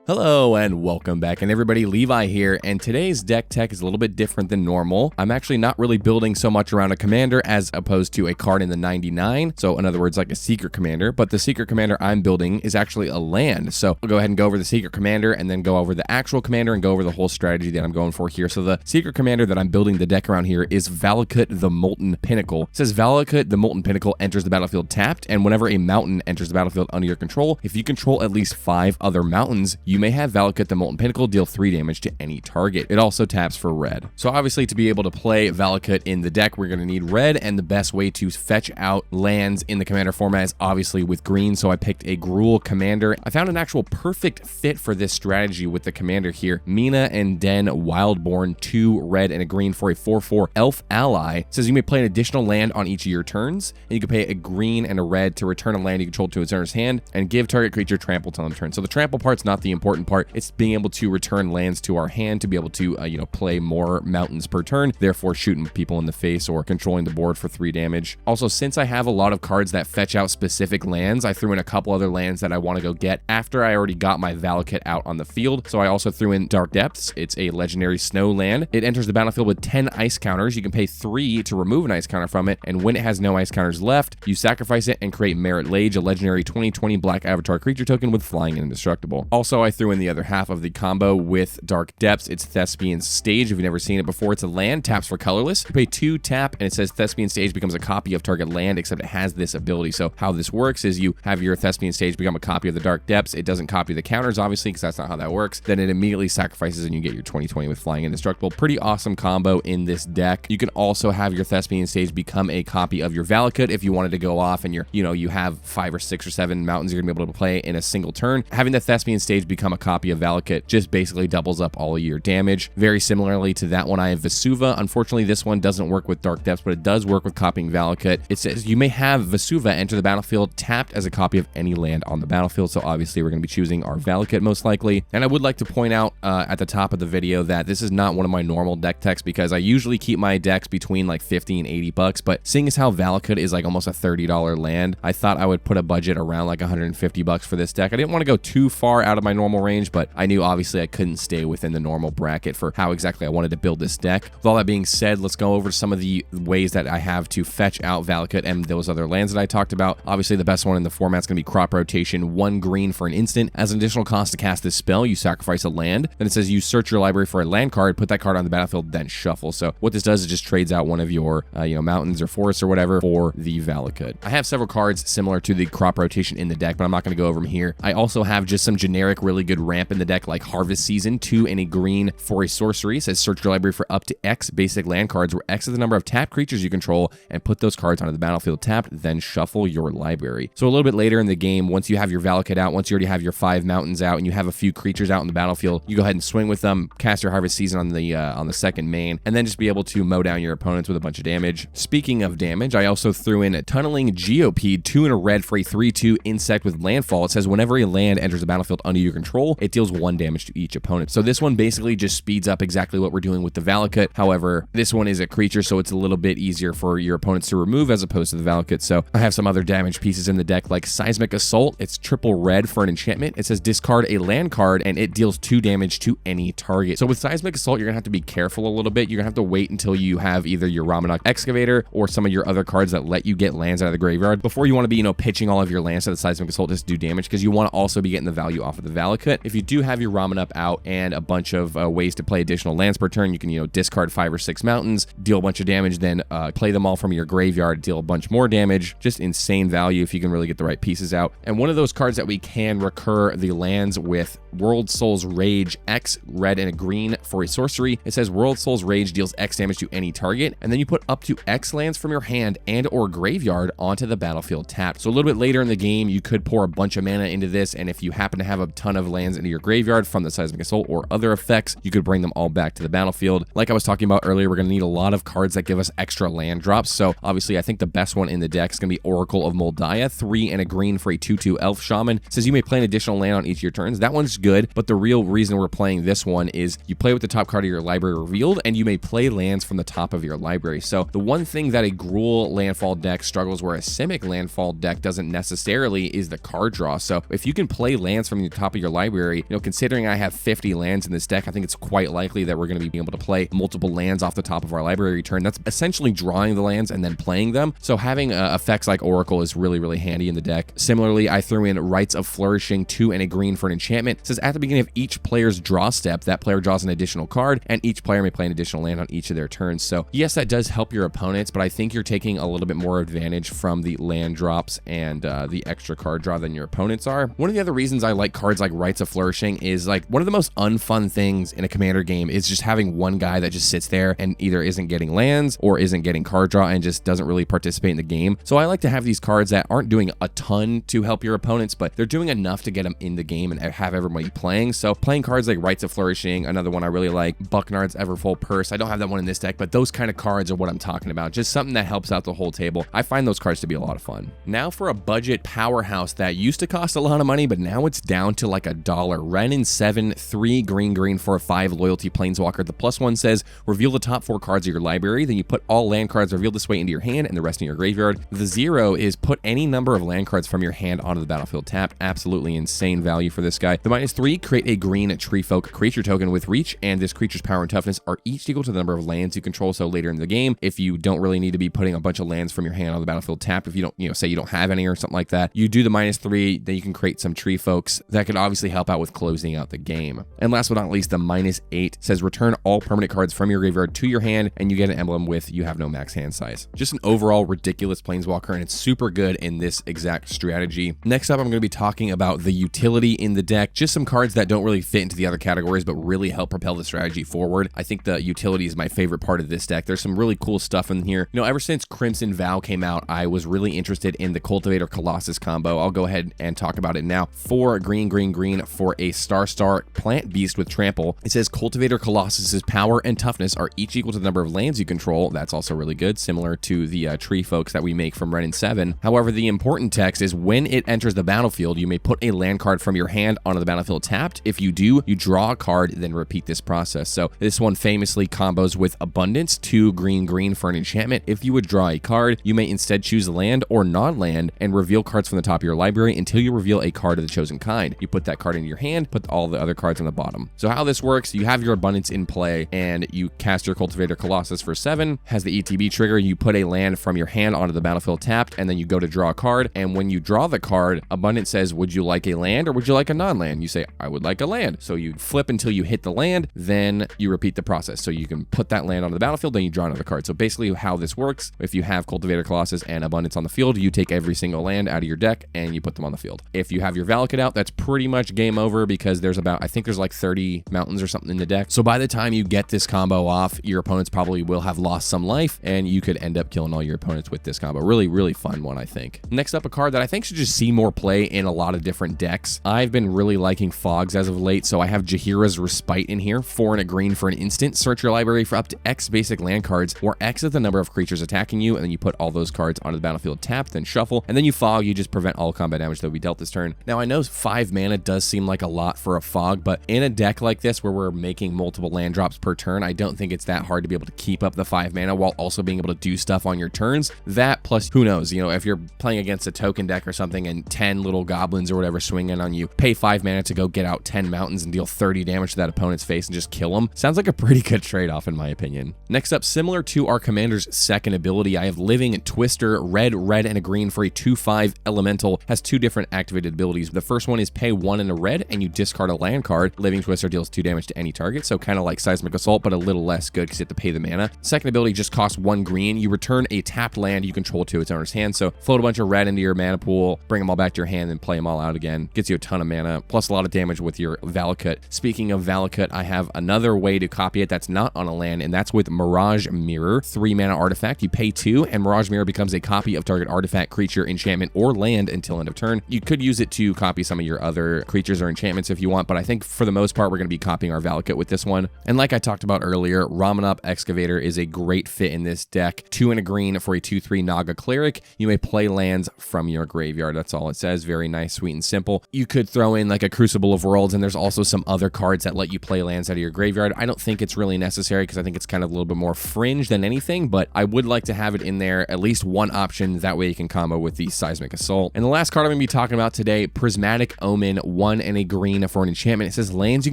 Hello and welcome back, and everybody, Levi here, and today's deck tech is a little bit different than normal. I'm actually not really building so much around a commander as opposed to a card in the 99, so in other words like a secret commander, but the secret commander I'm building is actually a land. So I'll go ahead and go over the secret commander and then go over the actual commander and go over the whole strategy that I'm going for here. So the secret commander that I'm building the deck around here is Valakut the Molten Pinnacle. It says Valakut the Molten Pinnacle enters the battlefield tapped, and whenever a mountain enters the battlefield under your control, if you control at least 5 other mountains, you may have Valakut the Molten Pinnacle deal 3 damage to any target. It also taps for red. So obviously to be able to play Valakut in the deck, we're going to need red, and the best way to fetch out lands in the commander format is obviously with green, so I picked a Gruul commander. I found an actual perfect fit for this strategy with the commander here. Mina and Den Wildborn, 2 red and a green for a 4/4 elf ally. It says you may play an additional land on each of your turns, and you can pay a green and a red to return a land you control to its owner's hand and give target creature trample till end of turn. So the trample part's not the important part. It's being able to return lands to our hand to be able to, play more mountains per turn, therefore shooting people in the face or controlling the board for 3 damage. Also, since I have a lot of cards that fetch out specific lands, I threw in a couple other lands that I want to go get after I already got my Valakut out on the field. So I also threw in Dark Depths. It's a legendary snow land. It enters the battlefield with 10 ice counters. You can pay 3 to remove an ice counter from it, and when it has no ice counters left, you sacrifice it and create Merit Lage, a legendary 20/20 black avatar creature token with flying and indestructible. Also, I threw in the other half of the combo with Dark Depths. It's Thespian Stage. If you've never seen it before, it's a land, taps for colorless. You pay 2 tap, and it says Thespian Stage becomes a copy of target land, except it has this ability. So how this works is you have your Thespian Stage become a copy of the Dark Depths. It doesn't copy the counters, obviously, because that's not how that works. Then it immediately sacrifices, and you get your 20/20 with flying indestructible. Pretty awesome combo in this deck. You can also have your Thespian Stage become a copy of your Valakut if you wanted to go off and you have 5 or 6 or 7 mountains you're gonna be able to play in a single turn. Having the Thespian Stage become a copy of Valakut just basically doubles up all of your damage. Very similarly to that one, I have Vesuva. Unfortunately, this one doesn't work with Dark Depths, but it does work with copying Valakut. It says you may have Vesuva enter the battlefield tapped as a copy of any land on the battlefield. So obviously we're going to be choosing our Valakut most likely. And I would like to point out at the top of the video that this is not one of my normal deck techs, because I usually keep my decks between like 50 and 80 bucks. But seeing as how Valakut is like almost a $30 land, I thought I would put a budget around like 150 bucks for this deck. I didn't want to go too far out of my normal range, but I knew obviously I couldn't stay within the normal bracket for how exactly I wanted to build this deck. With all that being said, let's go over some of the ways that I have to fetch out Valakut and those other lands that I talked about. Obviously, the best one in the format is going to be Crop Rotation, 1 green for an instant. As an additional cost to cast this spell, you sacrifice a land. Then it says you search your library for a land card, put that card on the battlefield, then shuffle. So what this does is just trades out one of your mountains or forests or whatever for the Valakut. I have several cards similar to the Crop Rotation in the deck, but I'm not going to go over them here. I also have just some generic really good ramp in the deck, like Harvest Season, 2 and a green for a sorcery. It says search your library for up to X basic land cards, where X is the number of tapped creatures you control, and put those cards onto the battlefield tapped, then shuffle your library. So a little bit later in the game, once you have your Valakut out, once you already have your 5 mountains out and you have a few creatures out in the battlefield, you go ahead and swing with them, cast your Harvest Season on the second main, and then just be able to mow down your opponents with a bunch of damage. Speaking of damage, I also threw in a Tunneling Geopede, 2 and a red for a 3/2 insect with Landfall. It says whenever a land enters the battlefield under your control, it deals 1 damage to each opponent. So this one basically just speeds up exactly what we're doing with the Valakut. However, this one is a creature, so it's a little bit easier for your opponents to remove as opposed to the Valakut. So I have some other damage pieces in the deck like Seismic Assault. It's triple red for an enchantment. It says discard a land card and it deals 2 damage to any target. So with Seismic Assault, you're gonna have to be careful a little bit. You're gonna have to wait until you have either your Ramunap Excavator or some of your other cards that let you get lands out of the graveyard before you want to be, pitching all of your lands to the Seismic Assault just to do damage, because you want to also be getting the value off of the Valakut. If you do have your Ramunap out and a bunch of ways to play additional lands per turn, you can, discard 5 or 6 mountains, deal a bunch of damage, then play them all from your graveyard, deal a bunch more damage. Just insane value if you can really get the right pieces out. And one of those cards that we can recur the lands with, World Soul's Rage, X, red and a green for a sorcery. It says World Soul's Rage deals X damage to any target, and then you put up to X lands from your hand and or graveyard onto the battlefield tapped. So a little bit later in the game, you could pour a bunch of mana into this, and if you happen to have a ton of lands into your graveyard from the Seismic Assault or other effects, you could bring them all back to the battlefield. Like I was talking about earlier, we're going to need a lot of cards that give us extra land drops. So obviously, I think the best one in the deck is going to be Oracle of Moldiah, 3 and a green for a 2/2 elf shaman. It says you may play an additional land on each of your turns. That one's good, but the real reason we're playing this one is you play with the top card of your library revealed, and you may play lands from the top of your library. So the one thing that a Gruul Landfall deck struggles where a Simic Landfall deck doesn't necessarily is the card draw. So if you can play lands from the top of your library, considering I have 50 lands in this deck, I think it's quite likely that we're going to be able to play multiple lands off the top of our library turn. That's essentially drawing the lands and then playing them. So having effects like Oracle is really, really handy in the deck. Similarly, I threw in Rites of Flourishing, 2 and a green for an enchantment. It says at the beginning of each player's draw step, that player draws an additional card, and each player may play an additional land on each of their turns. So yes, that does help your opponents, but I think you're taking a little bit more advantage from the land drops and the extra card draw than your opponents are. One of the other reasons I like cards like Rites of Flourishing is like one of the most unfun things in a commander game is just having one guy that just sits there and either isn't getting lands or isn't getting card draw and just doesn't really participate in the game. So I like to have these cards that aren't doing a ton to help your opponents, but they're doing enough to get them in the game and have everybody playing. So playing cards like Rites of Flourishing, another one I really like, Bucknard's Everfull Purse. I don't have that one in this deck, but those kind of cards are what I'm talking about. Just something that helps out the whole table. I find those cards to be a lot of fun. Now for a budget powerhouse that used to cost a lot of money, but now it's down to like $1. Wrenn 7, 3 green for a 5 loyalty planeswalker. The +1 says reveal the top 4 cards of your library, then you put all land cards revealed this way into your hand and the rest in your graveyard. The 0 is put any number of land cards from your hand onto the battlefield tapped. Absolutely insane value for this guy. The -3, create a green tree folk creature token with reach, and this creature's power and toughness are each equal to the number of lands you control. So later in the game, if you don't really need to be putting a bunch of lands from your hand on the battlefield tapped, if you don't, say you don't have any or something like that, you do the -3, then you can create some tree folks that could obviously help out with closing out the game. And last but not least, the -8 says return all permanent cards from your graveyard to your hand, and you get an emblem with you have no max hand size. Just an overall ridiculous planeswalker, and it's super good in this exact strategy. Next up, I'm going to be talking about the utility in the deck, just some cards that don't really fit into the other categories, but really help propel the strategy forward. I think the utility is my favorite part of this deck. There's some really cool stuff in here. Ever since Crimson Vow came out, I was really interested in the Cultivator Colossus combo. I'll go ahead and talk about it now. 4 green for a star plant beast with trample. It says Cultivator Colossus's power and toughness are each equal to the number of lands you control. That's also really good, similar to the tree folks that we make from Wrenn 7. However, the important text is when it enters the battlefield, you may put a land card from your hand onto the battlefield tapped. If you do, you draw a card, then repeat this process. So this one famously combos with Abundance, 2 green for an enchantment. If you would draw a card, you may instead choose land or non-land and reveal cards from the top of your library until you reveal a card of the chosen kind. You put that card in your hand, put all the other cards on the bottom. So how this works, you have your Abundance in play and you cast your Cultivator Colossus for 7, has the ETB trigger, you put a land from your hand onto the battlefield tapped, and then you go to draw a card, and when you draw the card, Abundance says, would you like a land or would you like a non-land? You say, I would like a land. So you flip until you hit the land, then you repeat the process. So you can put that land onto the battlefield, then you draw another card. So basically how this works, if you have Cultivator Colossus and Abundance on the field, you take every single land out of your deck and you put them on the field. If you have your Valakut out, that's pretty much game over because there's I think there's like 30 mountains or something in the deck. So by the time you get this combo off, your opponents probably will have lost some life and you could end up killing all your opponents with this combo. Really, really fun one, I think. Next up, a card that I think should just see more play in a lot of different decks. I've been really liking Fogs as of late, so I have Jaheira's Respite in here, 4 and a green for an instant. Search your library for up to X basic land cards, where X is the number of creatures attacking you, and then you put all those cards onto the battlefield tapped, then shuffle, and then you Fog. You just prevent all combat damage that will be dealt this turn. Now, I know 5 mana does seem like a lot for a Fog, but in a deck like this where we're making multiple land drops per turn, I don't think it's that hard to be able to keep up the 5 mana while also being able to do stuff on your turns. That plus, who knows, if you're playing against a token deck or something and 10 little goblins or whatever swing in on you, pay 5 mana to go get out 10 mountains and deal 30 damage to that opponent's face and just kill them. Sounds like a pretty good trade-off in my opinion. Next up, similar to our commander's second ability, I have Living Twister, red and a green for a 2/5 elemental, has 2 different activated abilities. The first one is pay 1 and a red and you discard a land card. Living Twister deals 2 damage to any target, so kind of like Seismic Assault, but a little less good because you have to pay the mana. Second ability just costs 1 green. You return a tapped land you control to its owner's hand, so float a bunch of red into your mana pool, bring them all back to your hand, and play them all out again. Gets you a ton of mana, plus a lot of damage with your Valakut. Speaking of Valakut, I have another way to copy it that's not on a land, and that's with Mirage Mirror, 3 mana artifact. You pay 2, and Mirage Mirror becomes a copy of target artifact, creature, enchantment, or land until end of turn. You could use it to copy some of your other creatures or enchantments if you want, but I think for the most part, we're going to be copying our Valakut with this one. And like I talked about earlier, Ramanop Excavator is a great fit in this deck. 2 and a green for a 2/3 Naga Cleric. You may play lands from your graveyard. That's all it says. Very nice, sweet, and simple. You could throw in like a Crucible Crucible of Worlds, and there's also some other cards that let you play lands out of your graveyard. I don't think it's really necessary because I think it's kind of a little bit more fringe than anything, but I would like to have it in there, at least one option. That way you can combo with the Seismic Assault. And the last card I'm going to be talking about today, Prismatic Omen, 1 and a green for an enchantment. It says lands you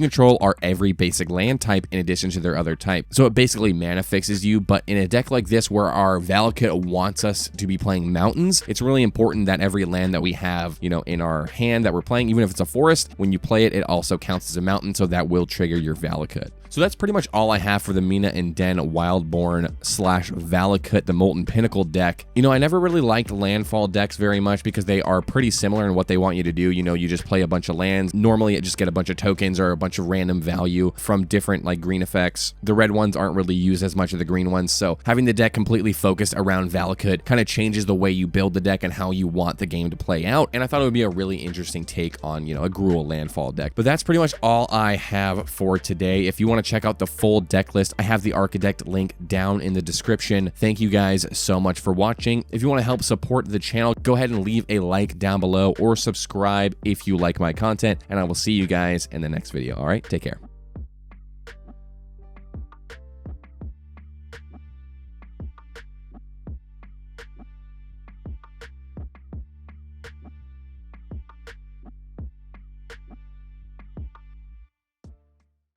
control are every basic land type in addition to their other type. So it basically mana fixes you, but in a deck like this where our Valakut wants us to be playing mountains, it's really important that every land that we have, you know, in our hand that we're playing, even if it's a forest, when you play it, it also counts as a mountain, so that will trigger your Valakut. So that's pretty much all I have for the Mina and Den Wildborn / Valakut, the Molten Pinnacle deck. You know, I never really liked Landfall decks very much because they are pretty similar in what they want you to do. You know, you just play a bunch of lands. Normally, it just get a bunch of tokens or a bunch of random value from different, like, green effects. The red ones aren't really used as much as the green ones, so having the deck completely focused around Valakut kind of changes the way you build the deck and how you want the game to play out, and I thought it would be a really interesting take on, you know, a Gruul Landfall deck. But that's pretty much all I have for today. If you want to check out the full deck list, I have the Architect link down in the description. Thank you guys so much for watching. If you want to help support the channel, go ahead and leave a like down below or subscribe if you like my content, and I will see you guys in the next video. All right, take care.